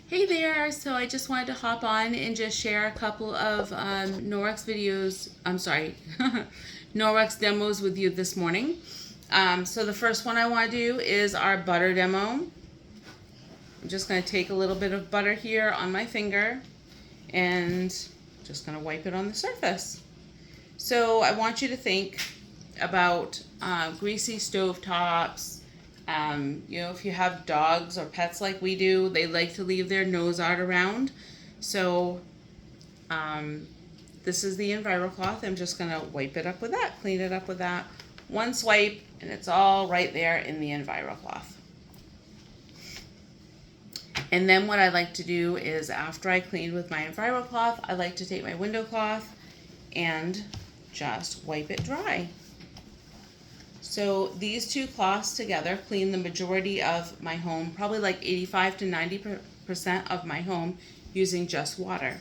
Hey there, so I just wanted to hop on and just share a couple of Norwex videos, Norwex demos with you this morning. So the first one I want to do is our butter demo. I'm just going to take a little bit of butter here on my finger and just going to wipe it on the surface. So I want you to think about greasy stove tops. If you have dogs or pets like we do, they like to leave their nose out around. So this is the EnviroCloth. I'm just going to wipe it up with that, clean it up with that. One swipe and it's all right there in the EnviroCloth. And then what I like to do is after I clean with my EnviroCloth, I like to take my window cloth and just wipe it dry. So these two cloths together clean the majority of my home, probably like 85 to 90% of my home using just water.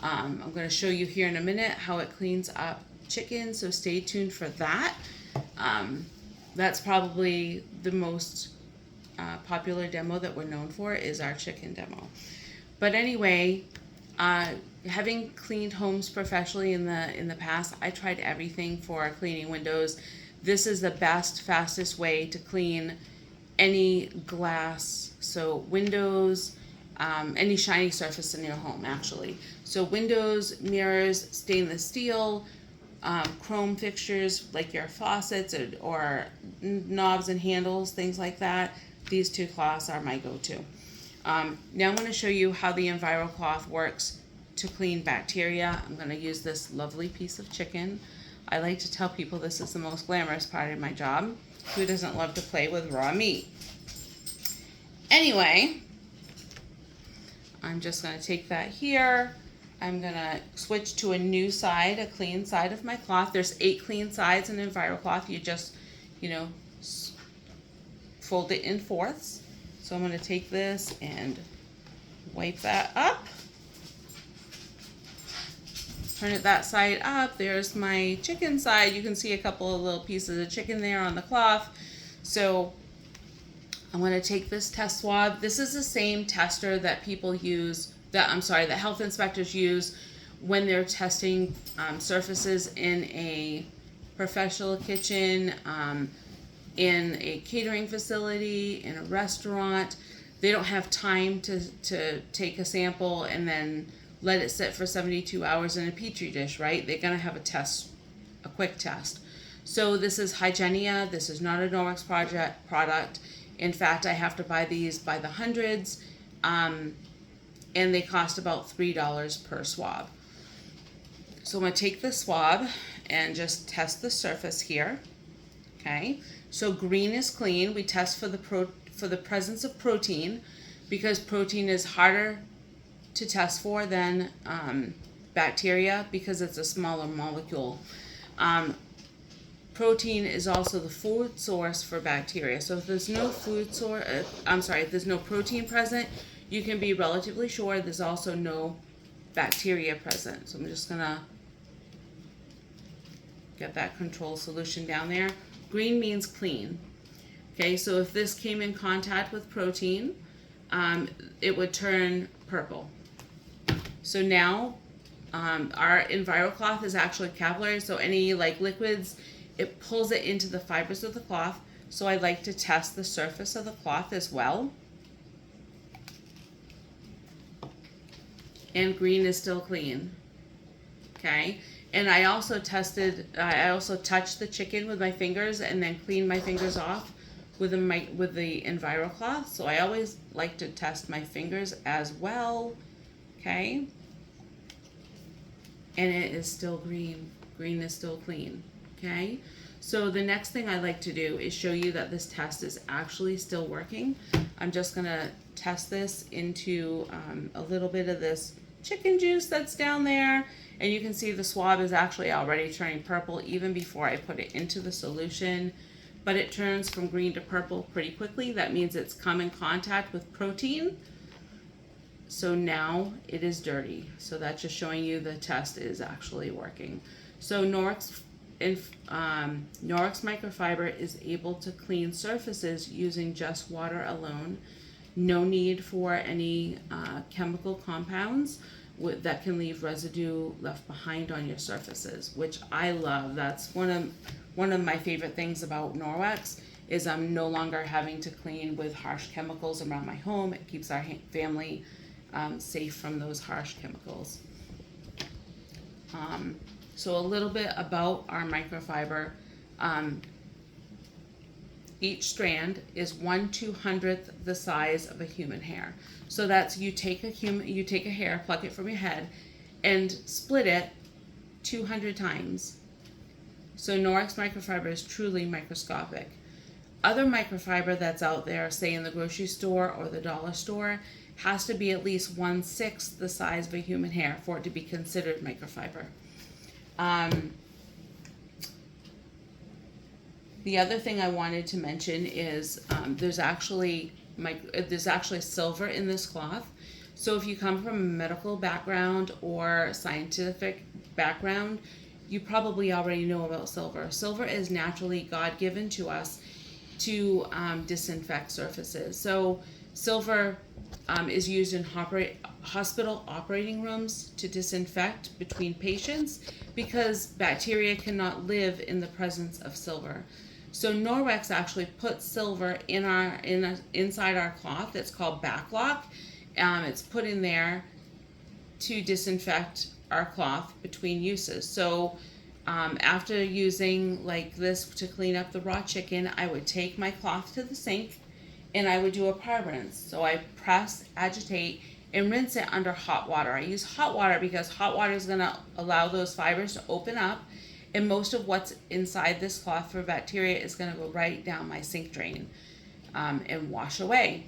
I'm going to show you here in a minute how it cleans up chicken, so stay tuned for that. That's probably the most popular demo that we're known for is our chicken demo. But anyway, having cleaned homes professionally in the past, I tried everything for cleaning windows. This is the best, fastest way to clean any glass, so windows, any shiny surface in your home actually. So windows, mirrors, stainless steel, chrome fixtures like your faucets or knobs and handles, things like that. These two cloths are my go-to. Now I'm going to show you how the EnviroCloth works to clean bacteria. I'm going to use this lovely piece of chicken. I like to tell people this is the most glamorous part of my job. Who doesn't love to play with raw meat? Anyway, I'm just going to take that here. I'm going to switch to a new side, a clean side of my cloth. There's 8 clean sides in EnviroCloth. You just, fold it in fourths. So I'm going to take this and wipe that up. Turn it that side up. There's my chicken side. You can see a couple of little pieces of chicken there on the cloth. So I'm going to take this test swab. This is the same tester that people use, that health inspectors use when they're testing surfaces in a professional kitchen, in a catering facility, in a restaurant. They don't have time to take a sample and then let it sit for 72 hours in a petri dish, right? They're gonna have a quick test. So this is Hygienia. This is not a Norwex product. In fact, I have to buy these by the hundreds, and they cost about $3 per swab. So I'm gonna take the swab and just test the surface here. Okay, so green is clean. We test for the presence of protein, because protein is harder to test for than bacteria because it's a smaller molecule. Protein is also the food source for bacteria. So if there's no if there's no protein present, you can be relatively sure there's also no bacteria present. So I'm just gonna get that control solution down there. Green means clean. Okay, so if this came in contact with protein, it would turn purple. So now our EnviroCloth is actually capillary, so any liquids, it pulls it into the fibers of the cloth. So I like to test the surface of the cloth as well. And green is still clean. Okay, and I also touched the chicken with my fingers and then cleaned my fingers off with the EnviroCloth. So I always like to test my fingers as well. Okay, and it is still green. Green is still clean. Okay, so the next thing I like to do is show you that this test is actually still working. I'm just gonna test this into a little bit of this chicken juice that's down there, and you can see the swab is actually already turning purple even before I put it into the solution, but it turns from green to purple pretty quickly. That means it's come in contact with protein. So now it is dirty. So that's just showing you the test is actually working. So Norwex microfiber is able to clean surfaces using just water alone. No need for any chemical compounds that can leave residue left behind on your surfaces, which I love. That's one of my favorite things about Norwex is I'm no longer having to clean with harsh chemicals around my home. It keeps our family safe from those harsh chemicals. So a little bit about our microfiber. Each strand is 1/200th the size of a human hair. So that's you take a hair, pluck it from your head, and split it 200 times. So Norwex microfiber is truly microscopic. Other microfiber that's out there, say in the grocery store or the dollar store, has to be at least 1/6 the size of a human hair for it to be considered microfiber. The other thing I wanted to mention is there's actually silver in this cloth. So if you come from a medical background or scientific background, you probably already know about silver. Silver is naturally God-given to us to disinfect surfaces. So silver is used in hospital operating rooms to disinfect between patients because bacteria cannot live in the presence of silver. So Norwex actually puts silver inside our cloth. It's called backlock. It's put in there to disinfect our cloth between uses. So after using like this to clean up the raw chicken, I would take my cloth to the sink and I would do a par rinse. So I press, agitate, and rinse it under hot water. I use hot water because hot water is going to allow those fibers to open up, and most of what's inside this cloth for bacteria is going to go right down my sink drain and wash away.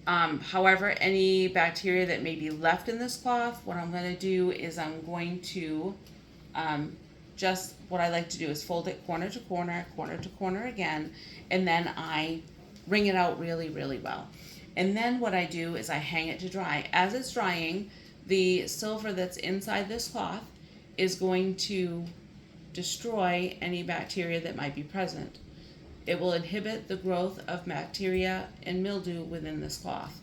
However, any bacteria that may be left in this cloth, what I'm going to do is I'm going to just what I like to do is fold it corner to corner again, and then I wring it out really, really well. And then what I do is I hang it to dry. As it's drying, the silver that's inside this cloth is going to destroy any bacteria that might be present. It will inhibit the growth of bacteria and mildew within this cloth.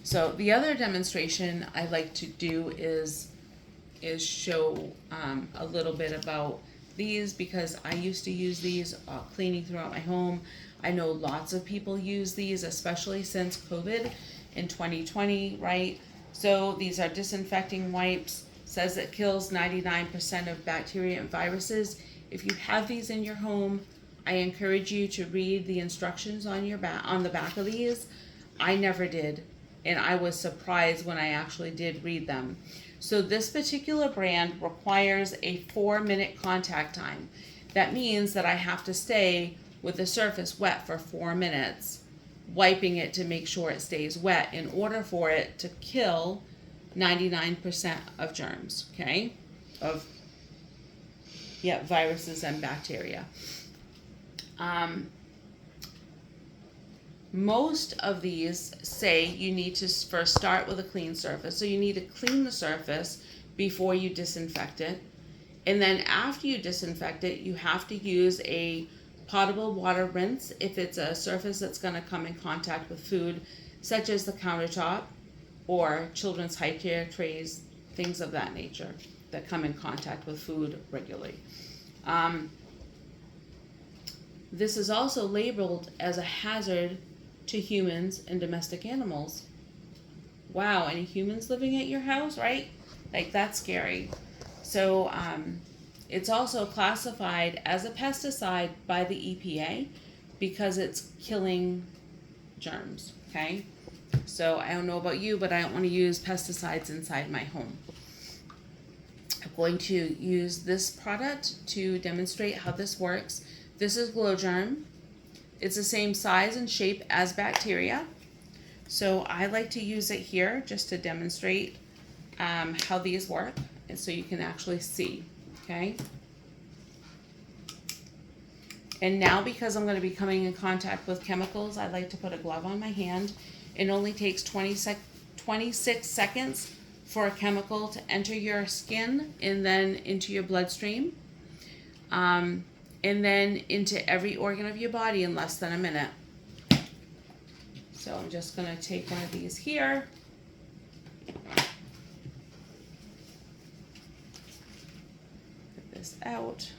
So the other demonstration I like to do is show a little bit about these because I used to use these cleaning throughout my home. I know lots of people use these, especially since COVID in 2020, right? So these are disinfecting wipes. Says it kills 99% of bacteria and viruses. If you have these in your home, I encourage you to read the instructions on the back of these. I never did, and I was surprised when I actually did read them. So this particular brand requires a 4-minute contact time. That means that I have to stay with the surface wet for 4 minutes, wiping it to make sure it stays wet in order for it to kill 99% of germs, okay? Viruses and bacteria. Most of these say you need to first start with a clean surface. So you need to clean the surface before you disinfect it. And then after you disinfect it, you have to use a potable water rinse if it's a surface that's going to come in contact with food, such as the countertop or children's high chair trays, things of that nature that come in contact with food regularly. This is also labeled as a hazard to humans and domestic animals. Wow, any humans living at your house, right? Like, that's scary. So it's also classified as a pesticide by the EPA because it's killing germs, okay? So I don't know about you, but I don't want to use pesticides inside my home. I'm going to use this product to demonstrate how this works. This is Glow Germ. It's the same size and shape as bacteria. So I like to use it here just to demonstrate how these work, and so you can actually see, okay? And now, because I'm going to be coming in contact with chemicals, I like to put a glove on my hand. It only takes 26 seconds for a chemical to enter your skin and then into your bloodstream. and then into every organ of your body in less than a minute. So I'm just going to take one of these here. Get this out.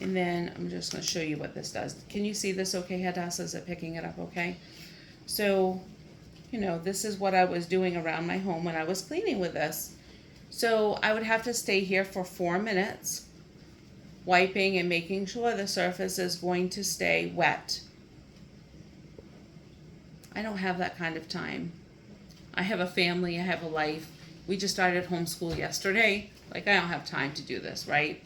And then I'm just going to show you what this does. Can you see this okay, Hadassah? Is it picking it up okay? So, you know, this is what I was doing around my home when I was cleaning with this. So I would have to stay here for 4 minutes, wiping and making sure the surface is going to stay wet. I don't have that kind of time. I have a family, I have a life. We just started homeschool yesterday. Like, I don't have time to do this, right?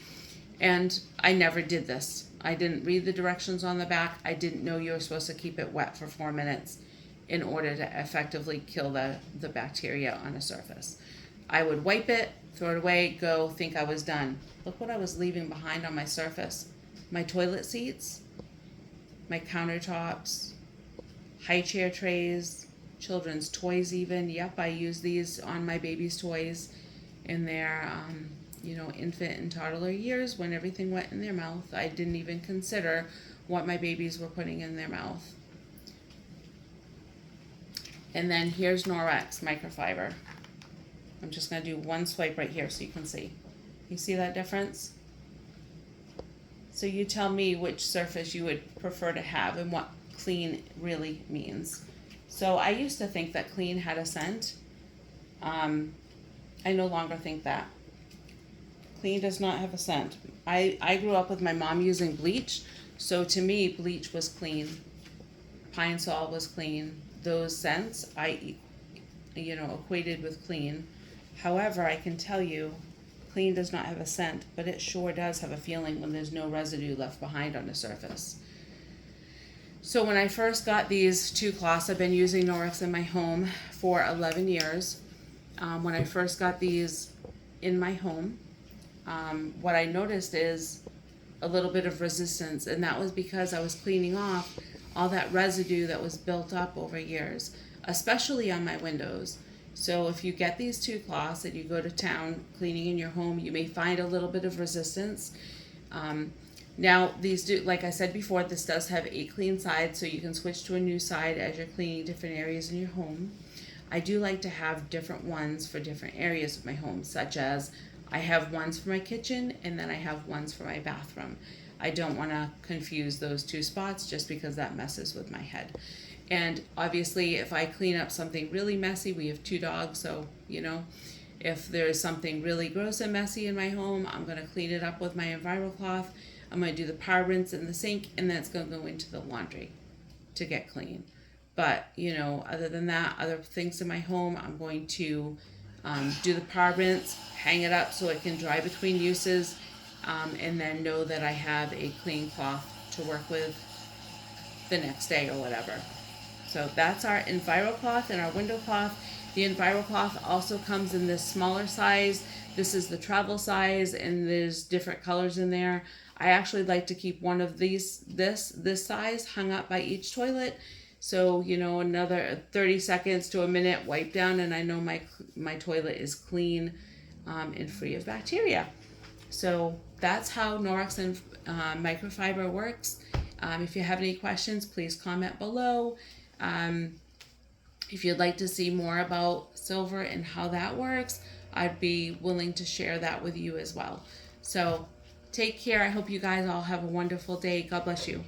And I never did this. I didn't read the directions on the back. I didn't know you were supposed to keep it wet for 4 minutes in order to effectively kill the bacteria on a surface. I would wipe it, throw it away, go, think I was done. Look what I was leaving behind on my surface. My toilet seats, my countertops, high chair trays, children's toys even. Yep, I use these on my baby's toys in their, you know, infant and toddler years when everything went in their mouth. I didn't even consider what my babies were putting in their mouth. And then here's Norwex microfiber. I'm just going to do one swipe right here so you can see. You see that difference? So you tell me which surface you would prefer to have and what clean really means. So I used to think that clean had a scent. I no longer think that. Clean does not have a scent. I grew up with my mom using bleach, so to me bleach was clean. Pine Sol was clean. Those scents I, you know, equated with clean. However, I can tell you, clean does not have a scent, but it sure does have a feeling when there's no residue left behind on the surface. So when I first got these 2 cloths, I've been using Norwex in my home for 11 years. When I first got these in my home, what I noticed is a little bit of resistance, and that was because I was cleaning off all that residue that was built up over years, especially on my windows. So if you get these 2 cloths and you go to town cleaning in your home, you may find a little bit of resistance. Now these do, like I said before, this does have 8 clean sides, so you can switch to a new side as you're cleaning different areas in your home. I do like to have different ones for different areas of my home, such as I have ones for my kitchen and then I have ones for my bathroom. I don't want to confuse those 2 spots just because that messes with my head. And obviously if I clean up something really messy, we have 2 dogs, so you know, if there's something really gross and messy in my home, I'm going to clean it up with my EnviroCloth. I'm going to do the power rinse in the sink, and then it's going to go into the laundry to get clean. But you know, other than that, other things in my home, I'm going to do the power rinse, hang it up so it can dry between uses, and then know that I have a clean cloth to work with the next day or whatever. So that's our EnviroCloth and our window cloth. The EnviroCloth also comes in this smaller size. This is the travel size, and there's different colors in there. I actually like to keep one of these, this size, hung up by each toilet. So, you know, another 30 seconds to a minute, wipe down, and I know my toilet is clean and free of bacteria. So that's how Norwex and microfiber works. If you have any questions, please comment below. If you'd like to see more about silver and how that works, I'd be willing to share that with you as well. So take care. I hope you guys all have a wonderful day. God bless you.